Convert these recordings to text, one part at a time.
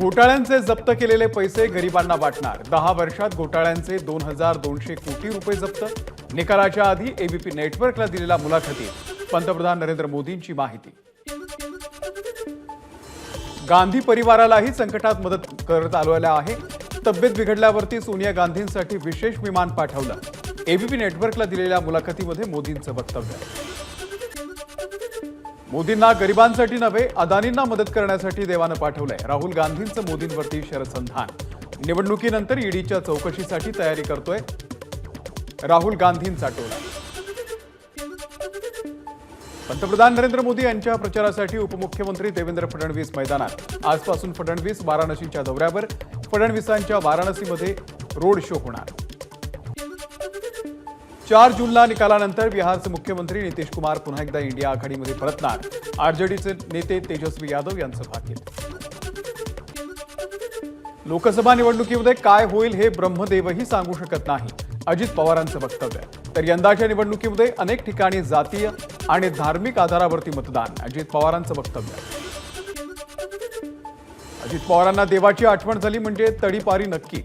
घोटाळ्यांचे जप्त केलेले पैसे गरिबांना वाटणार। 10 वर्षात घोटाळ्यांचे 2200 कोटी रुपये जप्त। निकालाच्या आधी एबीपी नेटवर्कला दिलेल्या मुलाखतीत पंतप्रधान नरेंद्र मोदींची माहिती। गांधी परिवारालाही संकटात मदत करत आलेला आहे। तब्येत बिघडल्यावरती सोनिया गांधींसाठी विशेष विमान पाठवलं। एबीपी नेटवर्कला दिलेल्या मुलाखतीमध्ये मोदींचं वक्तव्य। मोदींना गरिबांसाठी नव्हे अदानींना मदत करण्यासाठी देवानं पाठवलंय। राहुल गांधींचं मोदींवरती शरसंधान। निवडणुकीनंतर ईडीच्या चौकशीसाठी तयारी करतोय राहुल गांधींचा टोला। पंतप्रधान नरेंद्र मोदी यांच्या प्रचारासाठी उपमुख्यमंत्री देवेंद्र फडणवीस मैदानात। आजपासून फडणवीस वाराणसीच्या दौऱ्यावर। फडणवीसांच्या वाराणसीमध्ये रोड शो होणार। 4 जूनला निकालानंतर बिहारचे मुख्यमंत्री नितीश कुमार पुन्हा एकदा इंडिया आघाडीमध्ये परतणार। आरजेडीचे नेते तेजस्वी यादव यांचं भाकीत। लोकसभा निवडणुकीमध्ये काय होईल हे ब्रह्मदेवही सांगू शकत नाही, अजित पवारांचं वक्तव्य। तर यंदाच्या निवडणुकीमध्ये अनेक ठिकाणी जातीय आणि धार्मिक आधारावरती मतदान, अजित पवारांचं वक्तव्य। अजित पवारांना देवाची आठवण झाली म्हणजे तडीपारी नक्की,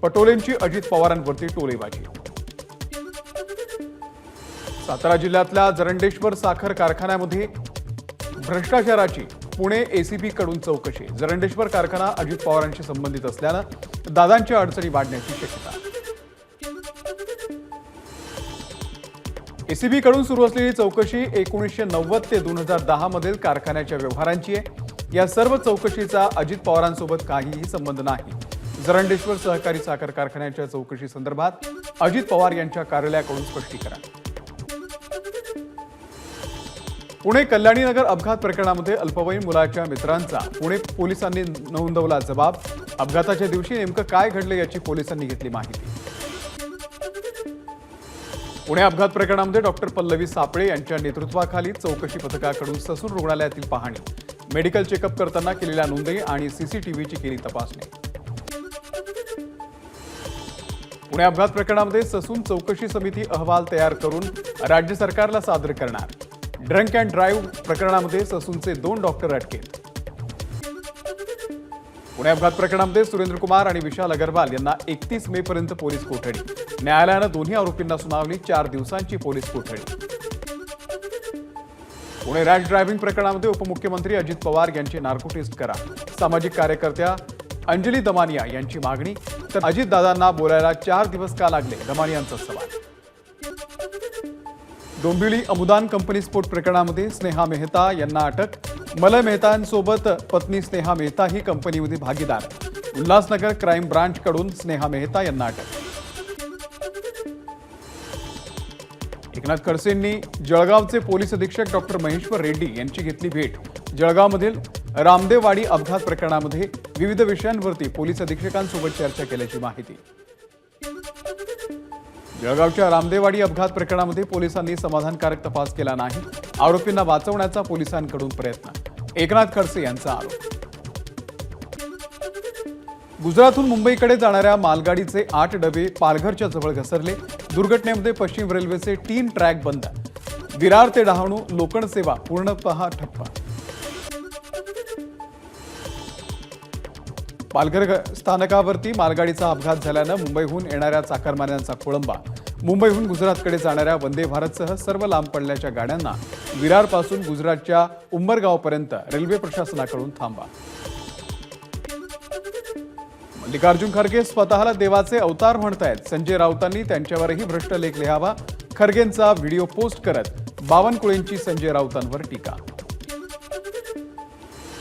पटोलेंची अजित पवारांवरती टोलेबाजी। सातारा जिल्ह्यातल्या जरंडेश्वर साखर कारखान्यामध्ये भ्रष्टाचाराची पुणे एसीबी कडून चौकशी। जरंडेश्वर कारखाना अजित पवारांशी संबंधित असल्यानं दादांच्या अडचणी वाढण्याची शक्यता। एसीबी कडून सुरू असलेली चौकशी 1990 ते 2010 मधील कारखान्याच्या व्यवहारांची आहे। या सर्व चौकशीचा अजित पवारांसोबत काहीही संबंध नाही। जरंडेश्वर सहकारी साखर कारखान्याच्या चौकशी संदर्भात अजित पवार यांच्या कार्यालयाकडून स्पष्टीकरण। पुणे कल्याणीनगर अपघात प्रकरणामध्ये अल्पवयीन मुलाच्या मित्रांचा पुणे पोलिसांनी नोंदवला जबाब। अपघाताच्या दिवशी नेमकं काय घडलं याची पोलिसांनी घेतली माहिती। पुणे अपघात प्रकरणामध्ये डॉक्टर पल्लवी सापळे यांच्या नेतृत्वाखाली चौकशी पथकाकडून ससून रुग्णालयातील पाहणी, मेडिकल चेकअप करताना केलेल्या नोंदी आणि सीसीटीव्हीची केली तपासणी। पुणे अपघात प्रकरणामध्ये ससून चौकशी समिती अहवाल तयार करून राज्य सरकारला सादर करणार। ड्रंक अँड ड्राईव्ह प्रकरणामध्ये ससूनचे 2 डॉक्टर अटकेत। पुणे अपघात प्रकरणामध्ये सुरेंद्र कुमार आणि विशाल अग्रवाल यांना 31 मे पर्यंत पोलीस कोठडी। न्यायालयानं दोन्ही आरोपींना सुनावली 4 दिवसांची पोलीस कोठडी। पुणे रॅश ड्रायव्हिंग प्रकरणामध्ये उपमुख्यमंत्री अजित पवार यांची नार्को टेस्ट करा। सामाजिक कार्यकर्त्या अंजली दमानिया यांची मागणी। तर अजितदादांना बोलायला 4 दिवस का लागले, दमानियांचा सवाल। डोंबिवली अमुदान कंपनी स्फोट प्रकरणामध्ये स्नेहा मेहता यांना अटक। मलय मेहतांसोबत पत्नी स्नेहा मेहता ही कंपनीमध्ये भागीदार। उल्हासनगर क्राईम ब्रांच कडून स्नेहा मेहता यांना अटक। एकनाथ खडसेंनी जळगावचे पोलीस अधीक्षक डॉक्टर महेश्वर रेड्डी यांची घेतली भेट। जळगावमधील रामदेववाडी अपघात प्रकरणामध्ये विविध विषयांवरती पोलीस अधीक्षकांसोबत चर्चा केल्याची माहिती। जळगावच्या रामदेववाडी अपघात प्रकरणामध्ये पोलिसांनी समाधानकारक तपास केला नाही। आरोपींना वाचवण्याचा पोलिसांकडून प्रयत्न, एकनाथ खडसे यांचा आरोप। गुजरातहून मुंबईकडे जाणाऱ्या मालगाडीचे 8 डबे पालघरच्या जवळ घसरले। दुर्घटनेमध्ये पश्चिम रेल्वेचे 3 ट्रॅक बंद। विरार ते डहाणू लोकल सेवा पूर्णतः ठप्प। पालघर स्थानकावरती मालगाडीचा अपघात झाल्यानं मुंबईहून येणाऱ्या चाकरमान्यांचा खोळंबा। मुंबईहून गुजरातकडे जाणाऱ्या वंदे भारतसह सर्व लांब पल्ल्याच्या गाड्यांना विरारपासून गुजरातच्या उंबरगावपर्यंत रेल्वे प्रशासनाकडून थांबा। मल्लिकार्जुन खरगे स्वतःला देवाचे अवतार म्हणतायत। संजय राऊतांनी त्यांच्यावरही भ्रष्ट लेख लिहावा। खरगेंचा व्हिडिओ पोस्ट करत बावनकुळेंची संजय राऊतांवर टीका।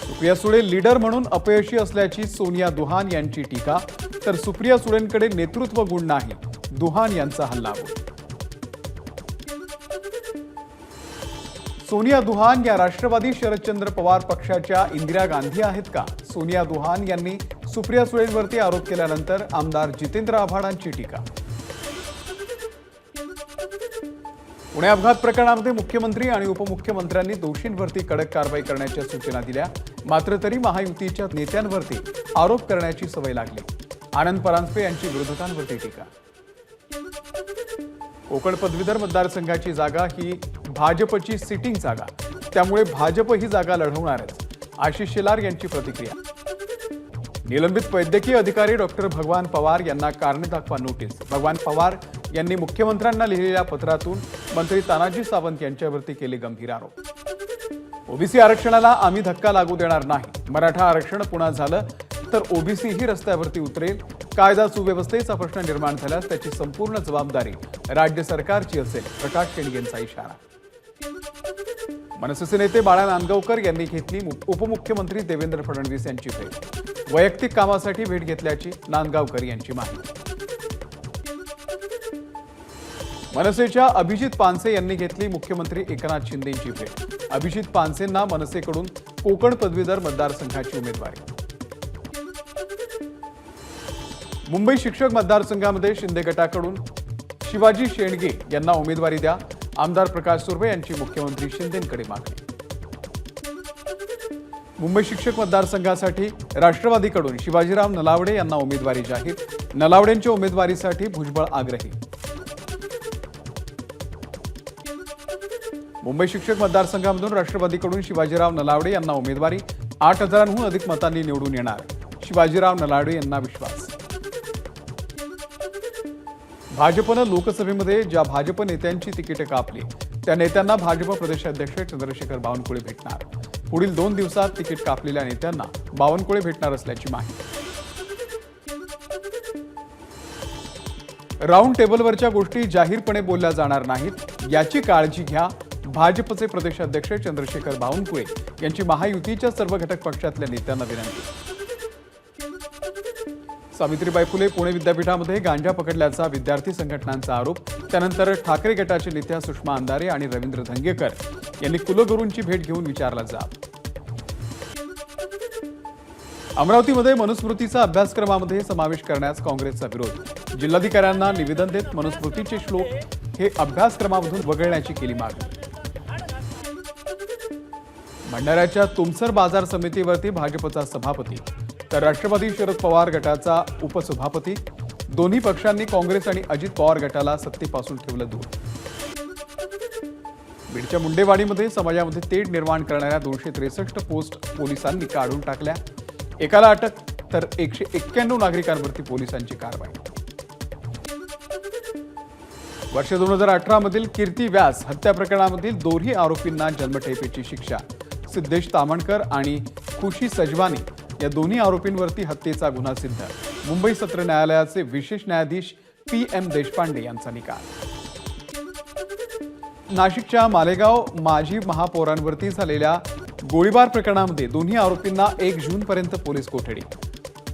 सुप्रिया सुळे लीडर म्हणून अपयशी असल्याची सोनिया दुहान यांची टीका। तर सुप्रिया सुळेंकडे नेतृत्व गुण नाही, दुहान यांचा हल्लाबोल। सोनिया दुहान या राष्ट्रवादी शरदचंद्र पवार पक्षाच्या इंदिरा गांधी आहेत का? सोनिया दुहान यांनी सुप्रिया सुळेंवरती आरोप केल्यानंतर आमदार जितेंद्र आव्हाडांची टीका। पुणे अपघात प्रकरणामध्ये मुख्यमंत्री आणि उपमुख्यमंत्र्यांनी दोषींवरती कडक कारवाई करण्याच्या सूचना दिल्या। मात्र तरी महायुतीच्या नेत्यांवरती आरोप करण्याची सवय लागली। आनंद परांजपे यांची विरोधकांवरती टीका। कोकण पदवीधर मतदारसंघाची जागा ही भाजपची सिटिंग जागा, त्यामुळे भाजप ही जागा लढवणारच, आशिष शेलार यांची प्रतिक्रिया। निलंबित वैद्यकीय अधिकारी डॉक्टर भगवान पवार यांना कारणे दाखवा नोटीस। भगवान पवार यांनी मुख्यमंत्र्यांना लिहिलेल्या पत्रातून मंत्री तानाजी सावंत यांच्यावरती केले गंभीर आरोप। ओबीसी आरक्षणाला आम्ही धक्का लागू देणार नाही। मराठा आरक्षण पुन्हा झालं तर ओबीसी ही रस्त्यावरती उतरेल। कायदा सुव्यवस्थेचा प्रश्न निर्माण झाल्यास त्याची संपूर्ण जबाबदारी राज्य सरकारची असेल, प्रकाश शेंडेंचा इशारा। मनसेचे नेते बाळा नांदगावकर यांनी घेतली उपमुख्यमंत्री देवेंद्र फडणवीस यांची भेट। वैयक्तिक कामासाठी भेट घेतल्याची नांदगावकर यांची माहिती। मनसेच्या अभिजित पानसे यांनी घेतली मुख्यमंत्री एकनाथ शिंदेंची भेट। अभिजित पानसेंना मनसेकडून कोकण पदवीधर मतदारसंघाची उमेदवारी। मुंबई शिक्षक मतदारसंघामध्ये शिंदे गटाकडून शिवाजी शेंडगे यांना उमेदवारी द्या। आमदार प्रकाश सुर्वे यांची मुख्यमंत्री शिंदेंकडे मागणी। मुंबई शिक्षक मतदारसंघासाठी राष्ट्रवादीकडून शिवाजीराव नलावडे यांना उमेदवारी जाहीर। नलावडेंच्या उमेदवारीसाठी भुजबळ आग्रही। मुंबई शिक्षक मतदारसंघामधून राष्ट्रवादीकडून शिवाजीराव नलावडे यांना उमेदवारी। 8,000हून अधिक मतांनी निवडून येणार शिवाजीराव नलावडे यांना विश्वास। भाजपनं लोकसभेमध्ये ज्या भाजप नेत्यांची तिकीटे कापली त्या नेत्यांना भाजप प्रदेशाध्यक्ष चंद्रशेखर बावनकुळे भेटणार। पुढील 2 दिवसात तिकीट कापलेल्या नेत्यांना बावनकुळे भेटणार असल्याची माहिती। राऊंड टेबलवरच्या गोष्टी जाहीरपणे बोलल्या जाणार नाहीत याची काळजी घ्या। भाजपचे प्रदेशाध्यक्ष चंद्रशेखर बावनकुळे यांची महायुतीच्या सर्व घटक पक्षातल्या नेत्यांना विनंती। सावित्रीबाई फुले पुणे विद्यापीठामध्ये गांजा पकडल्याचा विद्यार्थी संघटनांचा आरोप। त्यानंतर ठाकरे गटाचे नेत्या सुषमा अंधारे आणि रवींद्र धंगेकर यांनी कुलगुरूंची भेट घेऊन विचारला जाब। अमरावतीमध्ये मनुस्मृतीचा अभ्यासक्रमामध्ये समावेश करण्यास काँग्रेसचा विरोध। जिल्हाधिकाऱ्यांना निवेदन देत मनुस्मृतीचे श्लोक हे अभ्यासक्रमामधून वगळण्याची केली मागणी। भंडाऱ्याच्या तुमसर बाजार समितीवरती भाजपचा सभापती तर राष्ट्रवादी शरद पवार गटाचा उपसभापती। दोन्ही पक्षांनी काँग्रेस आणि अजित पवार गटाला सत्तेपासून ठेवलं दूर। बीडच्या मुंडेवाडीमध्ये समाजामध्ये तेढ निर्माण करणाऱ्या 263 पोस्ट पोलिसांनी काढून टाकल्या। एकाला अटक तर 191 नागरिकांवरती पोलिसांची कारवाई। वर्ष 2018 मधील कीर्ती व्यास हत्या प्रकरणामधील दोन्ही आरोपींना जन्मठेपेची शिक्षा। सिद्धेश तामणकर आणि खुशी सजवानी या दोन्ही आरोपींवरती हत्येचा गुन्हा सिद्ध। मुंबई सत्र न्यायालयाचे विशेष न्यायाधीश PM देशपांडे यांचा निकाल। नाशिकच्या मालेगाव माजी महापौरांवरती झालेल्या गोळीबार प्रकरणामध्ये दोन्ही आरोपींना 1 जूनपर्यंत पोलीस कोठडी।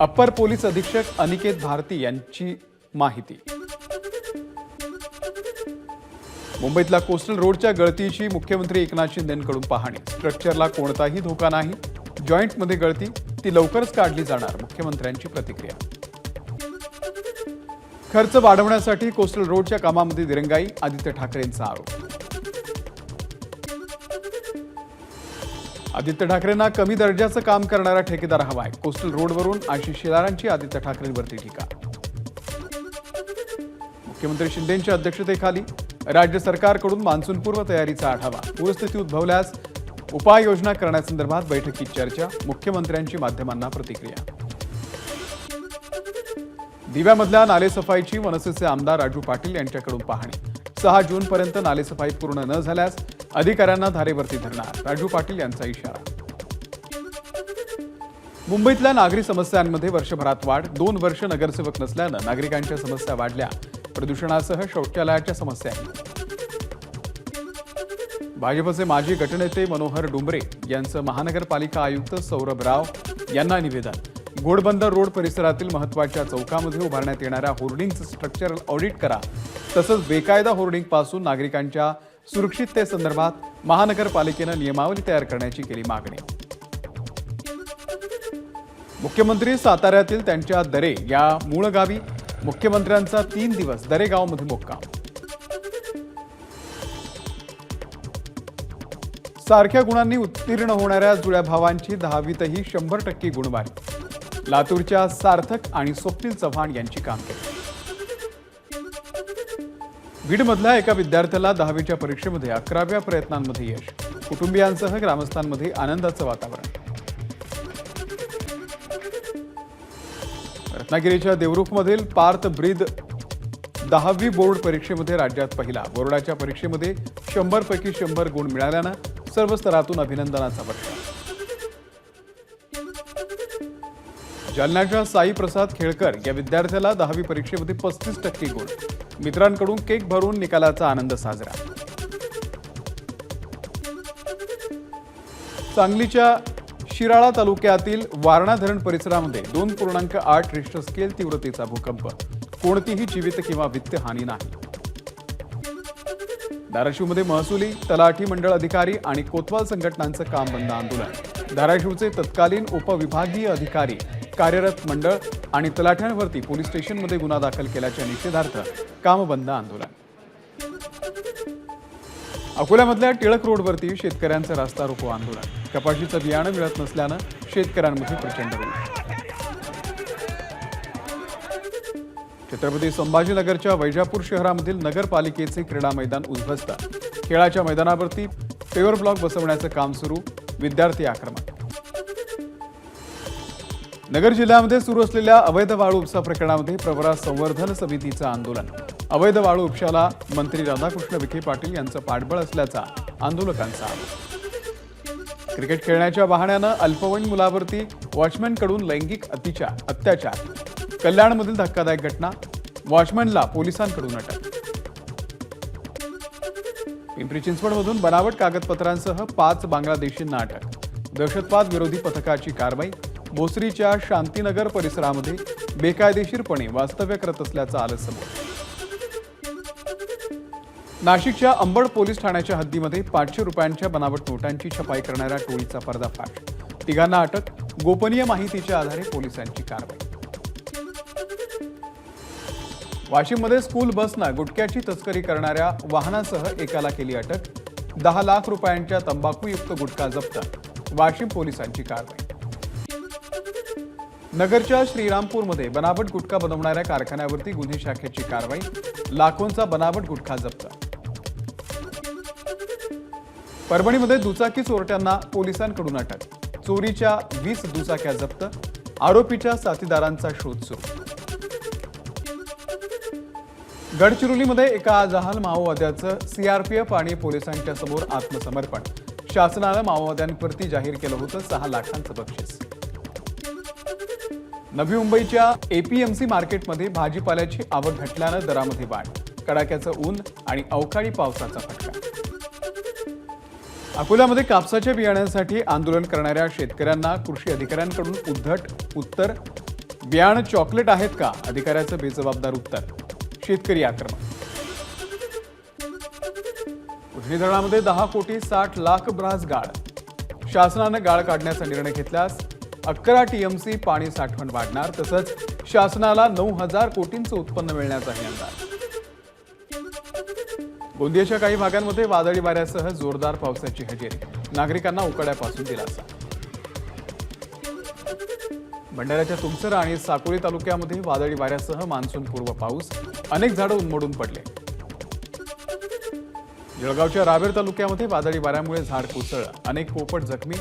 अप्पर पोलीस अधीक्षक अनिकेत भारती यांची माहिती। मुंबईतल्या कोस्टल रोडच्या गळतीची मुख्यमंत्री एकनाथ शिंदेंकडून पाहणी। स्ट्रक्चरला कोणताही धोका नाही, जॉईंटमध्ये गळती ती लवकरच काढली जाणार, मुख्यमंत्र्यांची प्रतिक्रिया। खर्च वाढवण्यासाठी कोस्टल रोडच्या कामामध्ये दिरंगाई, आदित्य ठाकरेंचा आरोप। आदित्य ठाकरेंना कमी दर्जाचं काम करणारा ठेकेदार हवाय। कोस्टल रोडवरून आशिष शेलारांची आदित्य ठाकरेंवरती टीका। मुख्यमंत्री शिंदेंच्या अध्यक्षतेखाली राज्य सरकारकडून मान्सूनपूर्व तयारीचा आढावा। पूरस्थिती उद्भवल्यास उपाययोजना करण्यासंदर्भात बैठकीत चर्चा। मुख्यमंत्र्यांची माध्यमांना प्रतिक्रिया। दिव्यामधल्या नालेसफाईची मनसेचे आमदार राजू पाटील यांच्याकडून पाहणी। 6 जूनपर्यंत नालेसफाई पूर्ण न झाल्यास अधिकाऱ्यांना धारेवरती धरणार, राजू पाटील यांचा इशारा। मुंबईतल्या नागरी समस्यांमध्ये वर्षभरात वाढ। 2 वर्ष नगरसेवक नसल्यानं नागरिकांच्या समस्या वाढल्या। प्रदूषणासह शौचालयाच्या समस्या। भाजपचे माजी गटनेते मनोहर डुंबरे यांचं महानगरपालिका आयुक्त सौरभ राव यांना निवेदन। घोडबंदर रोड परिसरातील महत्त्वाच्या चौकामध्ये उभारण्यात येणाऱ्या होर्डिंगचं स्ट्रक्चरल ऑडिट करा, तसंच बेकायदा होर्डिंगपासून नागरिकांच्या सुरक्षिततेसंदर्भात महानगरपालिकेनं नियमावली तयार करण्याची केली मागणी। मुख्यमंत्री साताऱ्यातील त्यांच्या दरे या मूळ गावी। मुख्यमंत्र्यांचा 3 दिवस दरेगावमध्ये मुक्काम। सारख्या गुणांनी उत्तीर्ण होणाऱ्या जुळ्या भावांची 10वीतही 100% गुणवारी। लातूरच्या सार्थक आणि स्वप्नील चव्हाण यांची कामगिरी। बीडमधल्या एका विद्यार्थ्याला 10वीच्या परीक्षेमध्ये 11व्या प्रयत्नांमध्ये यश। कुटुंबियांसह ग्रामस्थांमध्ये आनंदाचं वातावरण। रत्नागिरीच्या देवरुखमधील पार्थ ब्रीद 10वी बोर्ड परीक्षेमध्ये राज्यात पहिला. बोर्डाच्या परीक्षेमध्ये 100 पैकी 100 गुण मिळाल्यानं सर्व स्तरातून अभिनंदनाचा वर्षाव. जालन्याच्या साई प्रसाद खेळकर या विद्यार्थ्याला 10वी परीक्षेमध्ये 35% गुण. मित्रांकडून केक भरून निकालाचा आनंद साजरा. सांगलीच्या शिराळा तालुक्यातील वारणा धरण परिसरामध्ये 2.8 रिश्टर स्केल तीव्रतेचा भूकंप. कोणतीही जीवित किंवा वित्त हानी नाही. धाराशिवमध्ये महसुली, तलाठी मंडळ अधिकारी आणि कोतवाल संघटनांचं काम बंद आंदोलन. धाराशिवचे तत्कालीन उपविभागीय अधिकारी, कार्यरत मंडळ आणि तलाठ्यांवरती पोलीस स्टेशनमध्ये गुन्हा दाखल केल्याच्या निषेधार्थ काम बंद आंदोलन. अकोल्यामधल्या टिळक रोडवरती शेतकऱ्यांचं रास्ता रोको आंदोलन. कपाशीचं बियाणं मिळत नसल्यानं शेतकऱ्यांमध्ये प्रचंड रोष. छत्रपती संभाजीनगरच्या वैजापूर शहरामधील नगरपालिकेचे क्रीडा मैदान उद्ध्वस्त. खेळाच्या मैदानावरती पेवर ब्लॉक बसवण्याचं काम सुरू. विद्यार्थी आक्रमक. नगर जिल्ह्यामध्ये सुरू असलेल्या अवैध वाळू उपसा प्रकरणामध्ये प्रवरा संवर्धन समितीचं आंदोलन. अवैध वाळू उपशाला मंत्री राधाकृष्ण विखे पाटील यांचं पाठबळ असल्याचा आंदोलकांचा आरोप. क्रिकेट खेळण्याच्या बहाण्यानं अल्पवयीन मुलावरती वॉचमॅनकडून लैंगिक अत्याचार. कल्याणमधील धक्कादायक घटना. वॉचमॅनला पोलिसांकडून अटक. पिंपरी चिंचवडमधून बनावट कागदपत्रांसह 5 बांगलादेशींना अटक. दहशतवाद विरोधी पथकाची कारवाई. भोसरीच्या शांतीनगर परिसरामध्ये बेकायदेशीरपणे वास्तव्य करत असल्याचं आलं समोर. नाशिकच्या अंबड पोलीस ठाण्याच्या हद्दीमध्ये 500 रुपयांच्या बनावट नोटांची छपाई करणाऱ्या टोळीचा पर्दाफाश. 3घांना अटक. गोपनीय माहितीच्या आधारे पोलिसांची कारवाई. वाशिममध्ये स्कूल बसनं गुटख्याची तस्करी करणाऱ्या वाहनासह एकाला केली अटक. 10 लाख रुपयांच्या तंबाखूयुक्त गुटखा जप्त. वाशिम पोलिसांची कारवाई. नगरच्या श्रीरामपूरमध्ये बनावट गुटखा बनवणाऱ्या कारखान्यावरती गुन्हे शाखेची कारवाई. लाखोंचा बनावट गुटखा जप्त. परभणीमध्ये दुचाकी चोरट्यांना पोलिसांकडून अटक. चोरीच्या 20 दुचाक्या जप्त. आरोपीच्या साथीदारांचा शोध सुरू. गडचिरोलीमध्ये एका जहाल माओवाद्याचं सीआरपीएफ आणि पोलिसांच्या समोर आत्मसमर्पण. शासनानं माओवाद्यांवरती जाहीर केलं होतं 6 लाखांचं बक्षीस. नवी मुंबईच्या एपीएमसी मार्केटमध्ये भाजीपाल्याची आवक घटल्यानं दरामध्ये वाढ. कडाक्याचं ऊन आणि अवकाळी पावसाचा फटका. अकोल्यामध्ये कापसाच्या बियाण्यांसाठी आंदोलन करणाऱ्या शेतकऱ्यांना कृषी अधिकाऱ्यांकडून उद्धट उत्तर. बियाणं चॉकलेट आहेत का? अधिकाऱ्याचं बेजबाबदार उत्तर. शेतकरी आक्रमक. उजनी धरणामध्ये 10 कोटी 60 लाख ब्रास गाळ. शासनानं गाळ काढण्याचा निर्णय घेतल्यास 11 टीएमसी पाणी साठवण वाढणार. तसंच शासनाला 9,000 कोटींचं उत्पन्न मिळण्याचाही अंदाज. गोंदियाच्या काही भागांमध्ये वादळी वाऱ्यासह जोरदार पावसाची हजेरी. नागरिकांना उकाड्यापासून दिलासा. भंडाऱ्याच्या तुमसर आणि साकोली तालुक्यामध्ये वादळी वाऱ्यासह मान्सूनपूर्व पाऊस. अनेक झाडं उन्मळून पडले. जळगावच्या रावेर तालुक्यामध्ये वादळी वाऱ्यामुळे झाड कोसळलं. अनेक पोपट जखमी.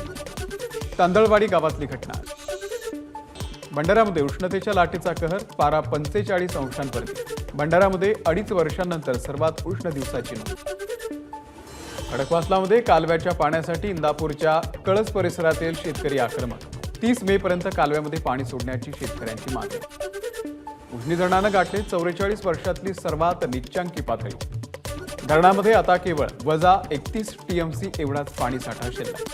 तांदळवाडी गावातली घटना. भंडाऱ्यामध्ये उष्णतेच्या लाटेचा कहर. पारा 45 अंशांवरती. भंडाऱ्यामध्ये 2.5 वर्षांनंतर सर्वात उष्ण दिवसाची नोंद. खडकवासलामध्ये कालव्याच्या पाण्यासाठी इंदापूरच्या कळस परिसरातील शेतकरी आक्रमक. 30 मे पर्यंत कालव्यामध्ये पाणी सोडण्याची शेतकऱ्यांची मागणी. उजनी धरणानं गाठले 44 वर्षातली सर्वात निच्चांकी पातळी. धरणामध्ये आता केवळ वजा 31 टीएमसी एवढाच पाणीसाठा शिल्लक.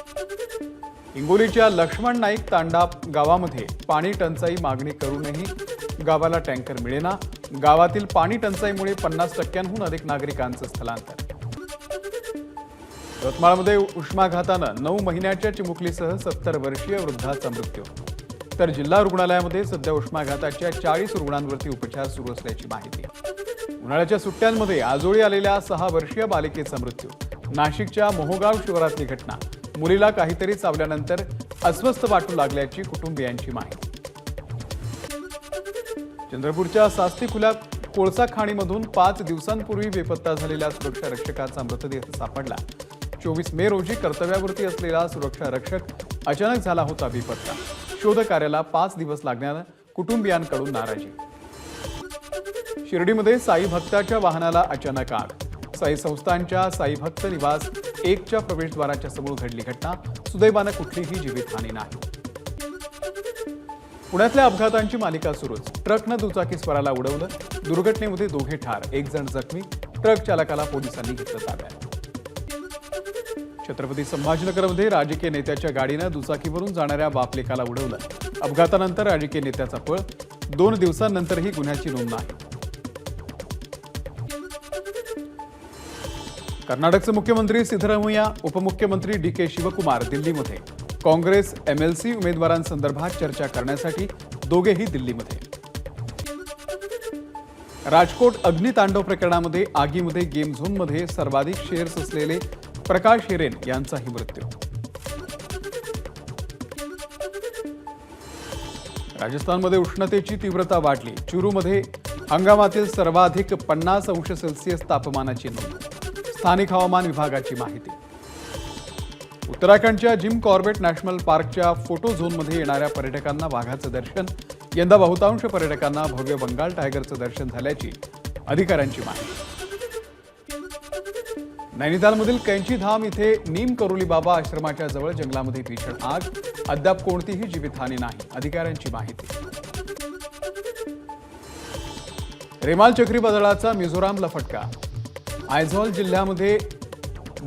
हिंगोलीच्या लक्ष्मण नाईक तांडा गावामध्ये पाणी टंचाई मागणी करूनही गावाला टँकर मिळेना. गावातील पाणी टंचाईमुळे 50%हून अधिक नागरिकांचं स्थलांतर. यवतमाळमध्ये उष्माघातानं 9 महिन्याच्या चिमुकलीसह 70 वर्षीय वृद्धाचा मृत्यू. तर जिल्हा रुग्णालयामध्ये सध्या उष्माघाताच्या 40 रुग्णांवरती उपचार सुरू असल्याची माहिती. उन्हाळ्याच्या सुट्ट्यांमध्ये आजोळी आलेल्या 6 वर्षीय बालिकेचा मृत्यू. नाशिकच्या मोहोगाव शिवारातली घटना. मुलीला काहीतरी चावल्यानंतर अस्वस्थ वाटू लागल्याची कुटुंबियांची माहिती. चंद्रपूरच्या सास्ती खुल्या कोळसा खाणीमधून 5 दिवसांपूर्वी बेपत्ता झालेल्या सुरक्षा रक्षकाचा मृतदेह सापडला. 24 मे रोजी कर्तव्यावरती असलेला सुरक्षा रक्षक अचानक झाला होता बेपत्ता. शोध कार्याला 5 दिवस लागण्यानं कुटुंबियांकडून नाराजी. शिर्डीमध्ये साई भक्ताच्या वाहनाला अचानक आग. साई संस्थांच्या साई भक्त निवास 1च्या प्रवेशद्वाराच्या समोर घडली घटना. सुदैवानं कुठलीही जीवितहानी नाही. पुण्यातल्या अपघातांची मालिका सुरूच. ट्रकनं दुचाकीस्वाराला उडवलं. दुर्घटनेमध्ये 2 ठार, 1 जण जखमी. ट्रक चालकाला पोलिसांनी घेतलं ताब्यात. छत्रपती संभाजीनगरमध्ये राजकीय नेत्याच्या गाडीनं दुचाकीवरून जाणाऱ्या बापलेकाला उडवलं. अपघातानंतर राजकीय नेत्याचा पळ. 2 दिवसांनंतरही गुन्ह्याची नोंद नाही. कर्नाटकचे मुख्यमंत्री सिद्धरामय्या, उपमुख्यमंत्री DK शिवकुमार दिल्लीमध्ये. काँग्रेस MLC उमेदवारांसंदर्भात चर्चा करण्यासाठी दोघेही दिल्लीमध्ये. राजकोट अग्नितांडव प्रकरणामध्ये आगीमध्ये गेम झोनमध्ये सर्वाधिक शेअर्स असलेले प्रकाश हिरेन यांचाही मृत्यू. राजस्थानमध्ये उष्णतेची तीव्रता वाढली. चुरूमध्ये हंगामातील सर्वाधिक 50 अंश सेल्सिअस तापमानाची नोंद. स्थानिक हवामान विभागाची माहिती. उत्तराखंडच्या जिम कॉर्बेट नॅशनल पार्कच्या फोटो झोनमध्ये येणाऱ्या पर्यटकांना वाघाचं दर्शन. यंदा बहुतांश पर्यटकांना भव्य बंगाल टायगरचं दर्शन झाल्याची अधिकाऱ्यांची माहिती. नैनितालमधील कैंचीधाम इथे नीम करोली बाबा आश्रमाच्या जवळ जंगलामध्ये भीषण आग. अद्याप कोणतीही जीवितहानी नाही. अधिकाऱ्यांची माहिती. रेमाल चक्रीवादळाचा मिझोरामला फटका. आयझॉल जिल्ह्यामध्ये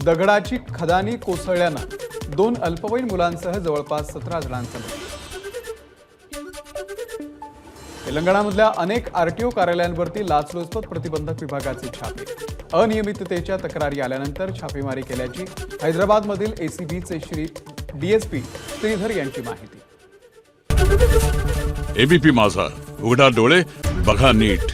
दगडाची खदानी कोसळल्यानं 2 अल्पवयीन मुलांसह जवळपास 17 जणांचा मृत्यू. तेलंगणामधल्या अनेक RTO कार्यालयांवरती लाचलुचपत प्रतिबंधक विभागाचे छापे. अनियमिततेच्या तक्रारी आल्यानंतर छापेमारी केल्याची हैदराबादमधील ACBचे DSP श्रीधर यांची माहिती. ABP माझा, उघडा डोळे बघा नीट.